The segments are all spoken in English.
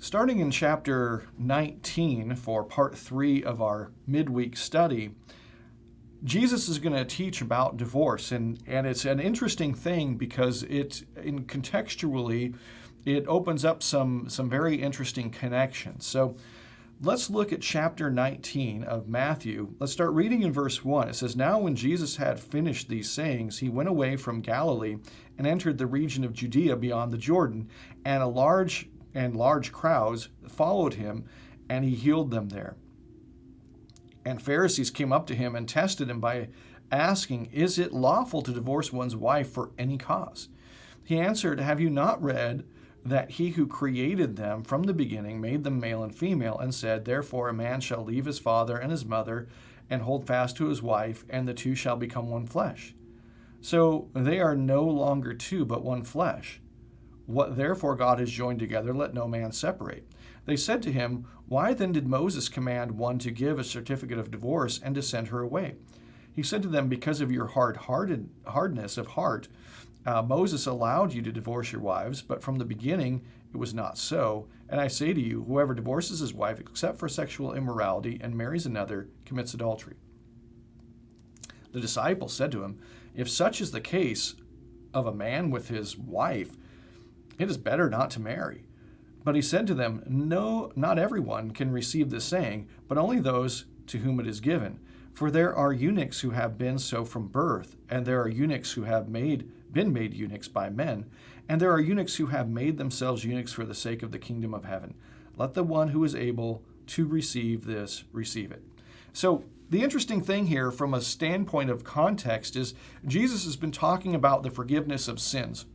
Starting in chapter 19 for part 3 of our midweek study, Jesus is going to teach about divorce, and it's an interesting thing because contextually it opens up some very interesting connections. So let's look at chapter 19 of Matthew. Let's start reading in verse 1. It says, "Now when Jesus had finished these sayings, he went away from Galilee and entered the region of Judea beyond the Jordan, and large crowds followed him, and he healed them there. And Pharisees came up to him and tested him by asking, 'Is it lawful to divorce one's wife for any cause?' He answered, 'Have you not read that he who created them from the beginning made them male and female, and said, Therefore a man shall leave his father and his mother and hold fast to his wife, and the two shall become one flesh? So they are no longer two, but one flesh. What therefore God has joined together, let no man separate.' They said to him, 'Why then did Moses command one to give a certificate of divorce and to send her away?' He said to them, 'Because of your hardness of heart, Moses allowed you to divorce your wives, but from the beginning it was not so. And I say to you, whoever divorces his wife except for sexual immorality and marries another commits adultery.' The disciples said to him, 'If such is the case of a man with his wife, it is better not to marry.' But he said to them, 'No, not everyone can receive this saying, but only those to whom it is given. For there are eunuchs who have been so from birth, and there are eunuchs who have been made eunuchs by men, and there are eunuchs who have made themselves eunuchs for the sake of the kingdom of heaven. Let the one who is able to receive this receive it.'" So the interesting thing here from a standpoint of context is Jesus has been talking about the forgiveness of sins.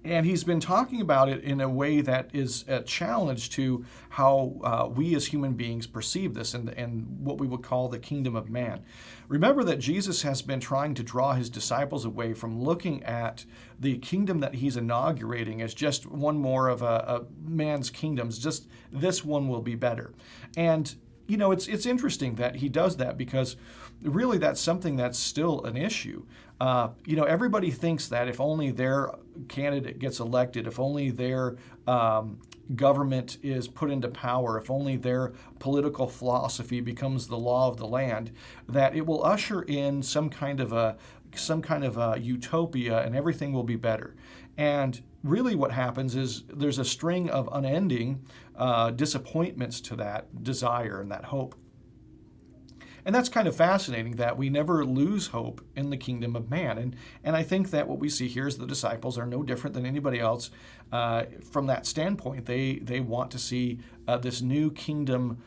And he's been talking about it in a way that is a challenge to how we as human beings perceive this and what we would call the kingdom of man. Remember that Jesus has been trying to draw his disciples away from looking at the kingdom that he's inaugurating as just one more of a man's kingdoms, just this one will be better. And it's interesting that he does that because really that's something that's still an issue. Everybody thinks that if only their candidate gets elected, if only their government is put into power, if only their political philosophy becomes the law of the land, that it will usher in some kind of a utopia and everything will be better. And really what happens is there's a string of unending disappointments to that desire and that hope. And that's kind of fascinating that we never lose hope in the kingdom of man. And I think that what we see here is the disciples are no different than anybody else from that standpoint. They want to see this new kingdom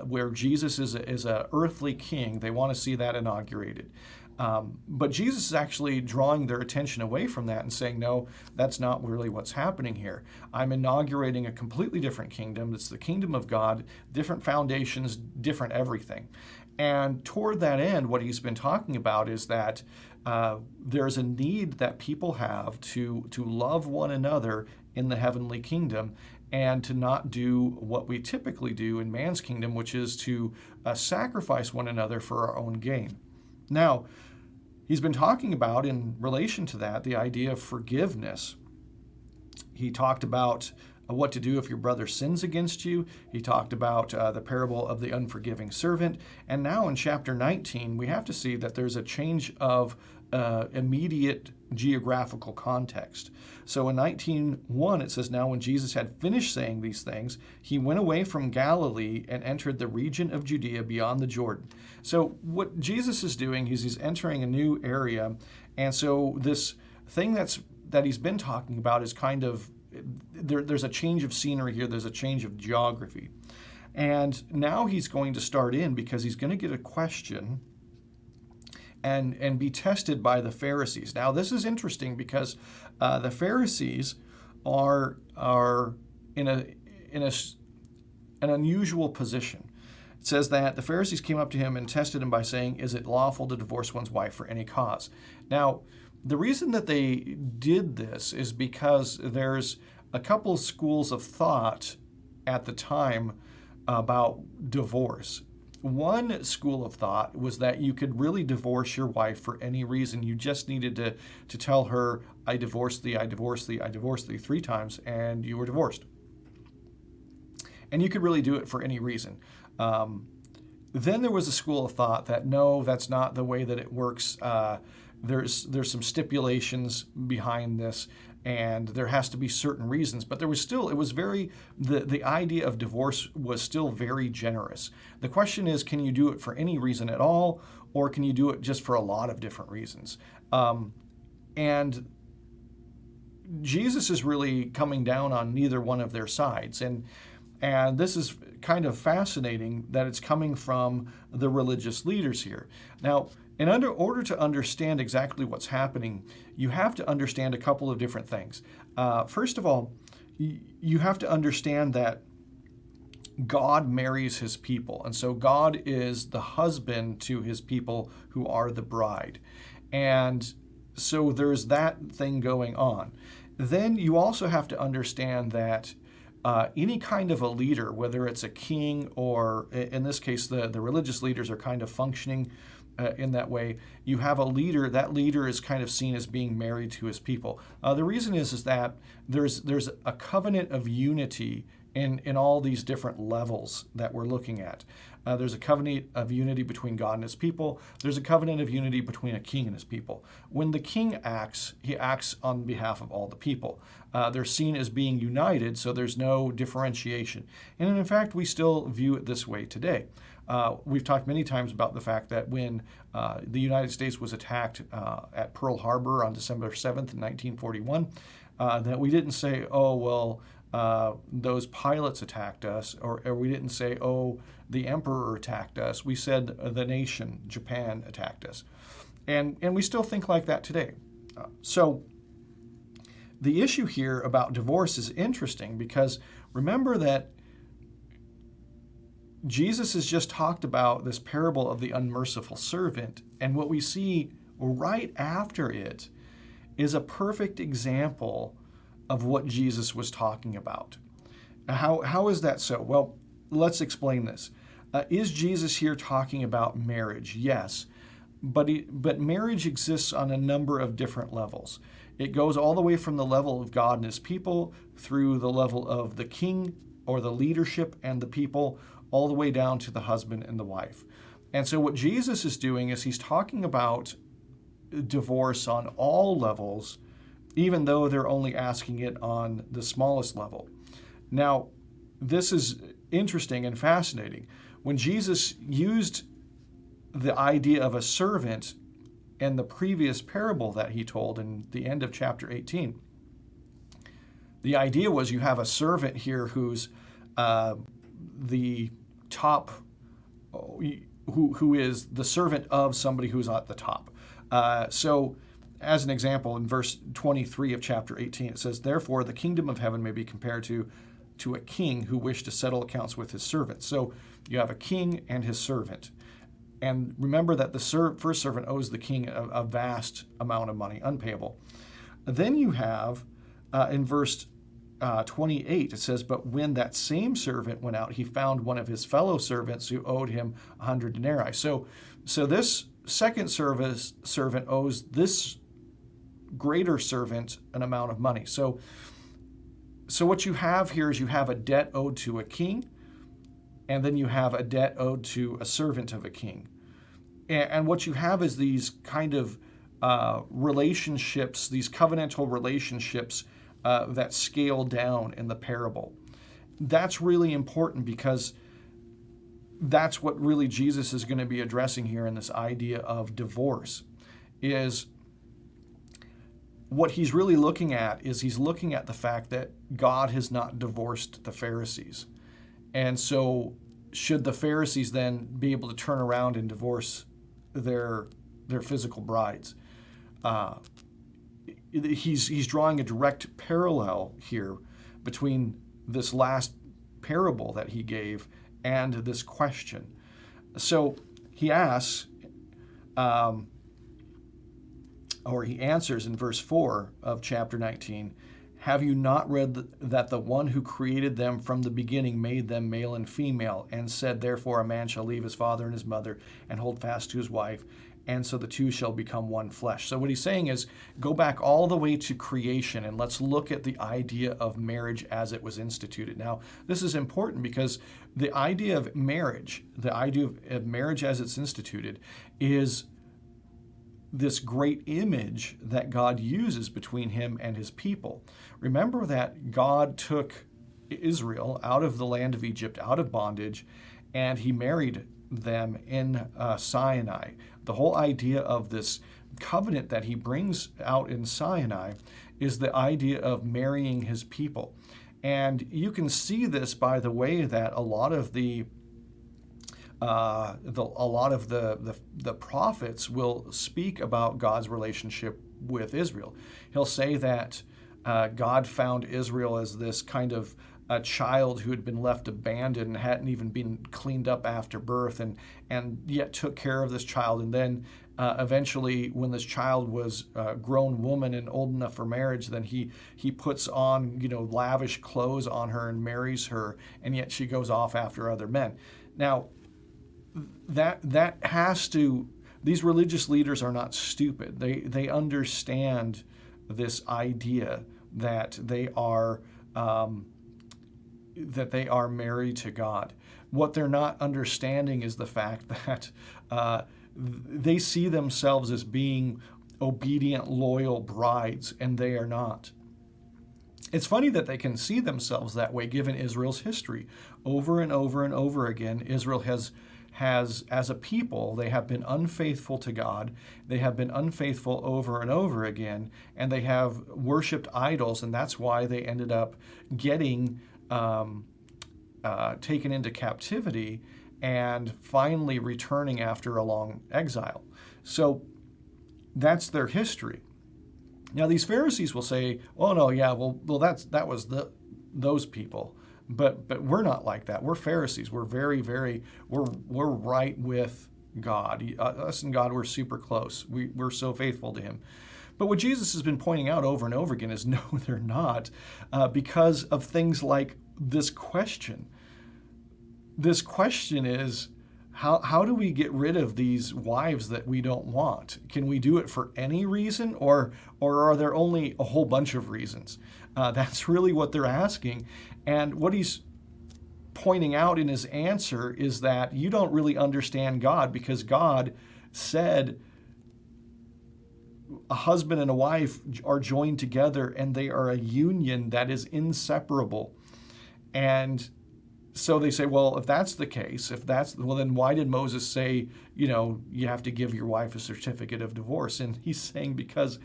where Jesus is an earthly king. They want to see that inaugurated. But Jesus is actually drawing their attention away from that and saying, no, that's not really what's happening here. I'm inaugurating a completely different kingdom. It's the kingdom of God, different foundations, different everything. And toward that end, what he's been talking about is that there's a need that people have to love one another in the heavenly kingdom and to not do what we typically do in man's kingdom, which is to sacrifice one another for our own gain. Now, he's been talking about, in relation to that, the idea of forgiveness. He talked about what to do if your brother sins against you. He talked about the parable of the unforgiving servant. And now in chapter 19, we have to see that there's a change of immediate geographical context. So in 19:1, it says, "Now when Jesus had finished saying these things, he went away from Galilee and entered the region of Judea beyond the Jordan." So what Jesus is doing is he's entering a new area. And so this thing that he's been talking about is kind of, there's a change of scenery here. There's a change of geography. And now he's going to start in because he's going to get a question and be tested by the Pharisees. Now, this is interesting because the Pharisees are in an unusual position. It says that the Pharisees came up to him and tested him by saying, "Is it lawful to divorce one's wife for any cause?" Now, the reason that they did this is because there's a couple schools of thought at the time about divorce. One school of thought was that you could really divorce your wife for any reason. You just needed to tell her, "I divorce thee, I divorce thee, I divorce thee," 3 times, and you were divorced. and you could really do it for any reason. Then there was a school of thought that no, that's not the way that it works. There's some stipulations behind this, and there has to be certain reasons. But there was still, it was very, the idea of divorce was still very generous. The question is, can you do it for any reason at all, or can you do it just for a lot of different reasons? And Jesus is really coming down on neither one of their sides. And this is kind of fascinating that it's coming from the religious leaders here. Now, in order to understand exactly what's happening, you have to understand a couple of different things. First of all, you have to understand that God marries his people. And so God is the husband to his people who are the bride. And so there's that thing going on. Then you also have to understand that any kind of a leader, whether it's a king or in this case, the religious leaders are kind of functioning in that way. You have a leader, that leader is kind of seen as being married to his people. The reason is that there's a covenant of unity in all these different levels that we're looking at. There's a covenant of unity between God and his people. There's a covenant of unity between a king and his people. When the king acts, he acts on behalf of all the people. They're seen as being united, so there's no differentiation. And in fact, we still view it this way today. We've talked many times about the fact that when the United States was attacked at Pearl Harbor on December 7th, 1941, that we didn't say, oh, well, those pilots attacked us, or we didn't say, oh, the emperor attacked us. We said the nation, Japan, attacked us. And we still think like that today. So the issue here about divorce is interesting because remember that Jesus has just talked about this parable of the unmerciful servant, and what we see right after it is a perfect example of what Jesus was talking about. How is that so? Well, let's explain this. Is Jesus here talking about marriage? Yes, but marriage exists on a number of different levels. It goes all the way from the level of God and his people through the level of the king or the leadership and the people, all the way down to the husband and the wife. And so what Jesus is doing is he's talking about divorce on all levels, even though they're only asking it on the smallest level. Now, this is interesting and fascinating. When Jesus used the idea of a servant in the previous parable that he told in the end of chapter 18, the idea was you have a servant here who's the top, who is the servant of somebody who's at the top. So as an example, in verse 23 of chapter 18, it says, "Therefore the kingdom of heaven may be compared to a king who wished to settle accounts with his servants." So you have a king and his servant. And remember that the first servant owes the king a vast amount of money, unpayable. Then you have, in verse 28, it says, "But when that same servant went out, he found one of his fellow servants who owed him 100 denarii. So this second servant owes this greater servant an amount of money. So what you have here is you have a debt owed to a king, and then you have a debt owed to a servant of a king. And what you have is these kind of relationships, these covenantal relationships that scale down in the parable. That's really important because that's what really Jesus is going to be addressing here in this idea of divorce. Is what he's really looking at is he's looking at the fact that God has not divorced the Pharisees. And so should the Pharisees then be able to turn around and divorce their physical brides? He's drawing a direct parallel here between this last parable that he gave and this question. So he asks, or he answers in verse 4 of chapter 19, "Have you not read that the one who created them from the beginning made them male and female, and said, therefore a man shall leave his father and his mother and hold fast to his wife, and so the two shall become one flesh. So what he's saying is, go back all the way to creation, and let's look at the idea of marriage as it was instituted. Now, this is important because the idea of marriage as it's instituted, is this great image that God uses between him and his people. Remember that God took Israel out of the land of Egypt, out of bondage, and he married them in Sinai. The whole idea of this covenant that he brings out in Sinai is the idea of marrying his people. And you can see this by the way that a lot of the prophets will speak about God's relationship with Israel. He'll say that God found Israel as this kind of a child who had been left abandoned and hadn't even been cleaned up after birth, and yet took care of this child. And then eventually, when this child was a grown woman and old enough for marriage, then he puts on lavish clothes on her and marries her, and yet she goes off after other men. Now, that has to, these religious leaders are not stupid. They understand this idea that they are married to God. What they're not understanding is the fact that they see themselves as being obedient, loyal brides, and they are not. It's funny that they can see themselves that way given Israel's history. Over and over and over again, Israel has, as a people, they have been unfaithful to God. They have been unfaithful over and over again, and they have worshipped idols, and that's why they ended up getting taken into captivity and finally returning after a long exile. So that's their history. Now these Pharisees will say, "Oh no, yeah, well that was those people." But we're not like that. We're Pharisees. We're we're right with God. Us and God, we're super close. We're so faithful to him. But what Jesus has been pointing out over and over again is no, they're not, because of things like this question. This question is, how do we get rid of these wives that we don't want? Can we do it for any reason, or are there only a whole bunch of reasons? That's really what they're asking. And what he's pointing out in his answer is that you don't really understand God, because God said a husband and a wife are joined together and they are a union that is inseparable. And so they say, well, if that's the case, well, then why did Moses say, you have to give your wife a certificate of divorce? And he's saying because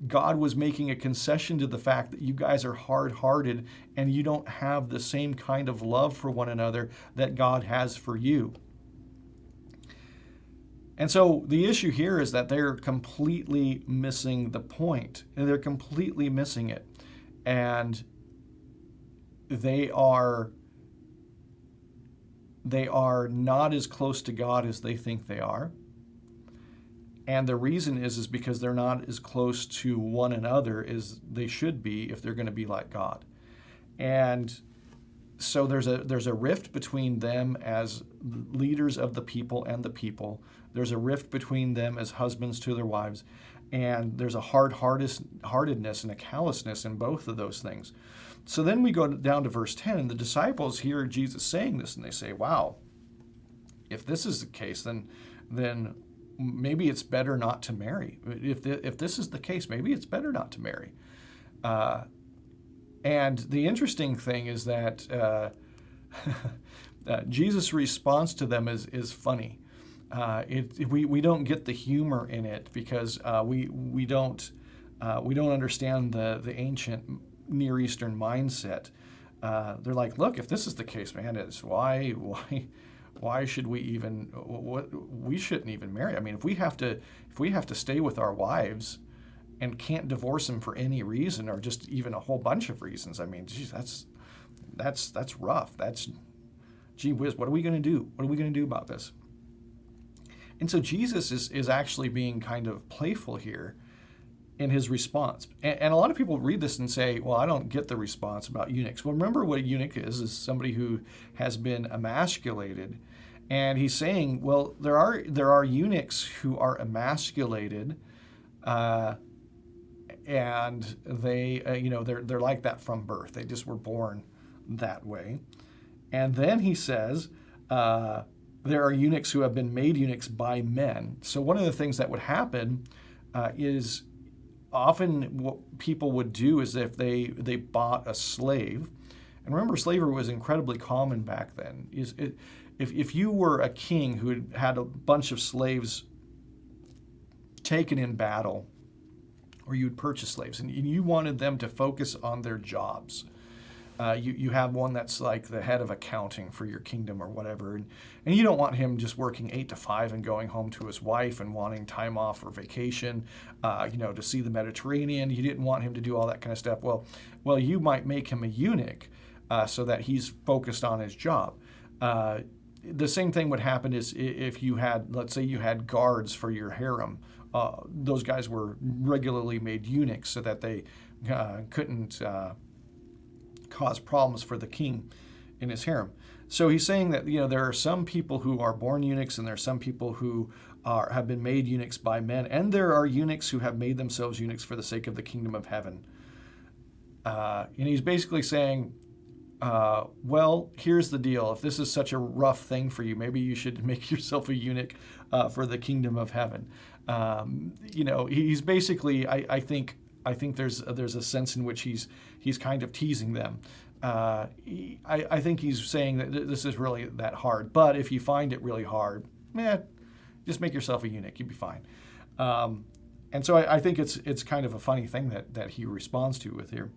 God was making a concession to the fact that you guys are hard-hearted and you don't have the same kind of love for one another that God has for you. And so the issue here is that they're completely missing the point. They're completely missing it. And they are not as close to God as they think they are. And the reason is because they're not as close to one another as they should be if they're going to be like God. And so there's a rift between them as leaders of the people and the people. There's a rift between them as husbands to their wives. And there's a hard-heartedness and a callousness in both of those things. So then we go down to verse 10, and the disciples hear Jesus saying this, and they say, wow, if this is the case, then maybe it's better not to marry. If this is the case, maybe it's better not to marry. And the interesting thing is that Jesus' response to them is funny. We don't get the humor in it because we don't understand the ancient Near Eastern mindset. They're like, look, if this is the case, man, it's why should we even? We shouldn't even marry. I mean, if we have to stay with our wives and can't divorce them for any reason, or just even a whole bunch of reasons, I mean, geez, that's rough. That's, gee whiz, what are we going to do? What are we going to do about this? And so Jesus is actually being kind of playful here in his response. And a lot of people read this and say, well, I don't get the response about eunuchs. Well, remember what a eunuch is somebody who has been emasculated And he's saying, well, there are eunuchs who are emasculated, and they they're like that from birth. They just were born that way. And then he says, there are eunuchs who have been made eunuchs by men. So one of the things that would happen is often what people would do is if they bought a slave, and remember slavery was incredibly common back then, if you were a king who had a bunch of slaves taken in battle, or you'd purchase slaves, and you wanted them to focus on their jobs. You have one that's like the head of accounting for your kingdom or whatever, and you don't want him just working 8 to 5 and going home to his wife and wanting time off for vacation, to see the Mediterranean. You didn't want him to do all that kind of stuff. Well, you might make him a eunuch so that he's focused on his job. The same thing would happen is if you had, let's say you had guards for your harem. Those guys were regularly made eunuchs so that they couldn't cause problems for the king in his harem. So he's saying that there are some people who are born eunuchs, and there are some people who have been made eunuchs by men, and there are eunuchs who have made themselves eunuchs for the sake of the kingdom of heaven. And he's basically saying, well, here's the deal. If this is such a rough thing for you, maybe you should make yourself a eunuch for the kingdom of heaven. He's basically, I think there's a sense in which he's kind of teasing them. I think he's saying that this is really that hard. But if you find it really hard, just make yourself a eunuch. You'll be fine. And so I think it's kind of a funny thing that he responds to with here.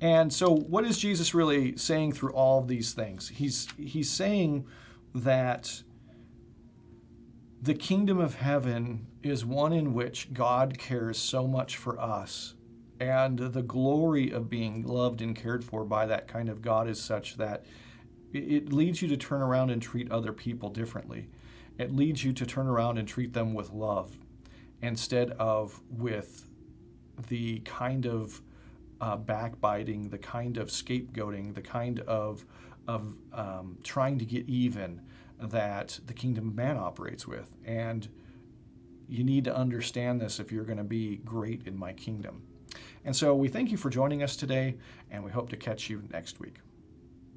And so what is Jesus really saying through all of these things? He's saying that the kingdom of heaven is one in which God cares so much for us, and the glory of being loved and cared for by that kind of God is such that it leads you to turn around and treat other people differently. It leads you to turn around and treat them with love instead of with the kind of backbiting, the kind of scapegoating, the kind of trying to get even that the kingdom of man operates with. And you need to understand this if you're going to be great in my kingdom. And so we thank you for joining us today, and we hope to catch you next week.